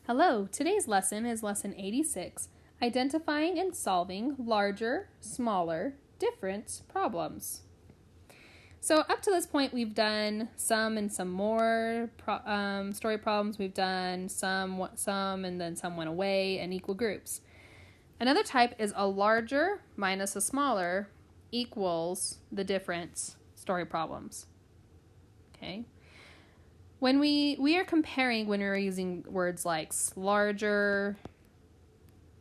Hello, today's lesson is lesson 86, identifying and solving larger, smaller, different problems. So up to this point, we've done some and some more story problems. We've done some, and then some went away, and equal groups. Another type is a larger minus a smaller equals the difference story problems. Okay. When we are comparing, when we're using words like larger,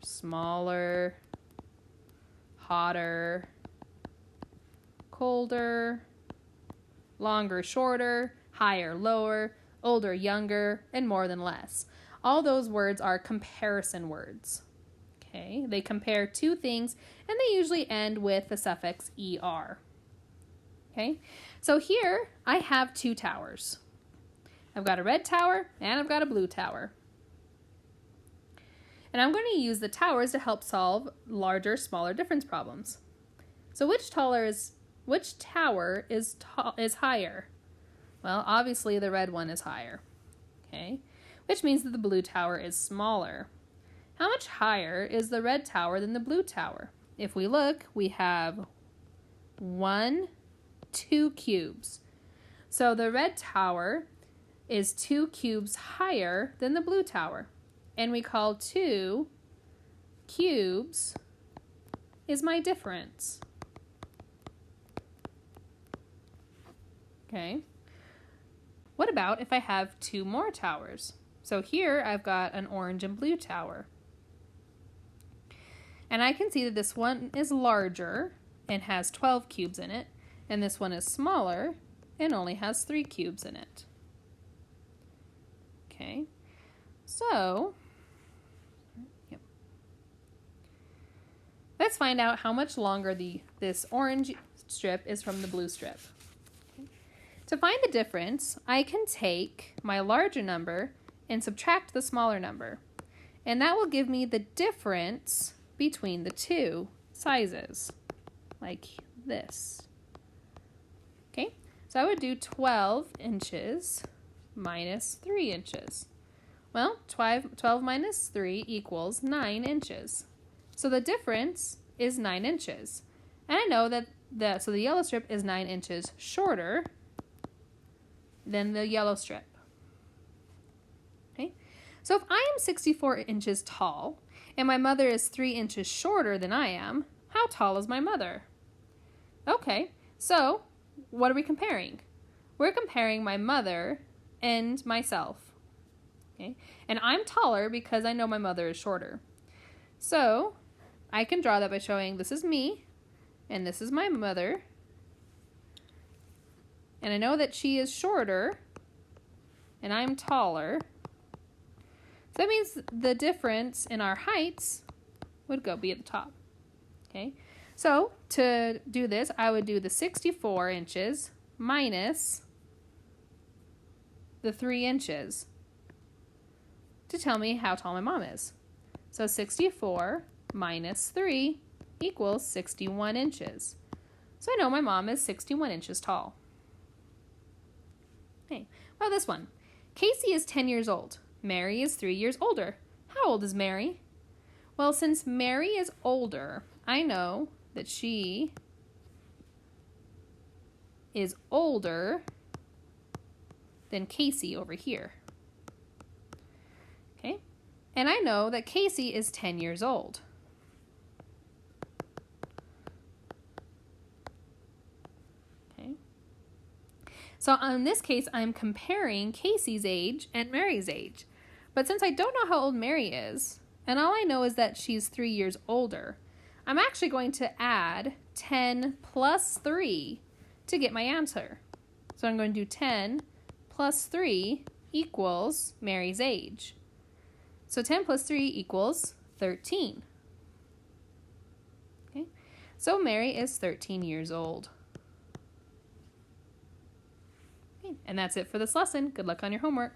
smaller, hotter, colder, longer, shorter, higher, lower, older, younger, and more than less. All those words are comparison words. Okay, they compare two things, and they usually end with the suffix er. Okay, so here I have two towers. I've got a red tower and I've got a blue tower. And I'm going to use the towers to help solve larger, smaller difference problems. So which tower is higher? Well, obviously the red one is higher. Okay? Which means that the blue tower is smaller. How much higher is the red tower than the blue tower? If we look, we have 2 cubes. So the red tower is 2 cubes higher than the blue tower. And we call 2 cubes is my difference. Okay. What about if I have 2 more towers? So here I've got an orange and blue tower. And I can see that this one is larger and has 12 cubes in it. And this one is smaller and only has 3 cubes in it. Okay, so let's find out how much longer this orange strip is from the blue strip. Okay. To find the difference, I can take my larger number and subtract the smaller number, and that will give me the difference between the two sizes, like this. Okay, so I would do 12 inches minus 3 inches. Well, 12 minus 3 equals 9 inches. So the difference is 9 inches. And I know that the yellow strip is 9 inches shorter than the yellow strip. Okay? So if I am 64 inches tall and my mother is 3 inches shorter than I am, how tall is my mother? Okay, so what are we comparing? We're comparing my mother and myself. Okay? And I'm taller because I know my mother is shorter. So I can draw that by showing this is me and this is my mother. And I know that she is shorter and I'm taller. So that means the difference in our heights would be at the top. Okay? So to do this, I would do the 64 inches minus the 3 inches to tell me how tall my mom is. So 64 minus 3 equals 61 inches. So I know my mom is 61 inches tall. Okay, well, this one. Casey is 10 years old. Mary is 3 years older. How old is Mary? Well, since Mary is older, I know that she is older than Casey over here. Okay? And I know that Casey is 10 years old. Okay? So in this case, I'm comparing Casey's age and Mary's age. But since I don't know how old Mary is, and all I know is that she's 3 years older, I'm actually going to add 10 plus 3 to get my answer. So I'm going to do 10 plus 3 equals Mary's age. So 10 plus 3 equals 13. Okay, so Mary is 13 years old. Okay, and that's it for this lesson. Good luck on your homework.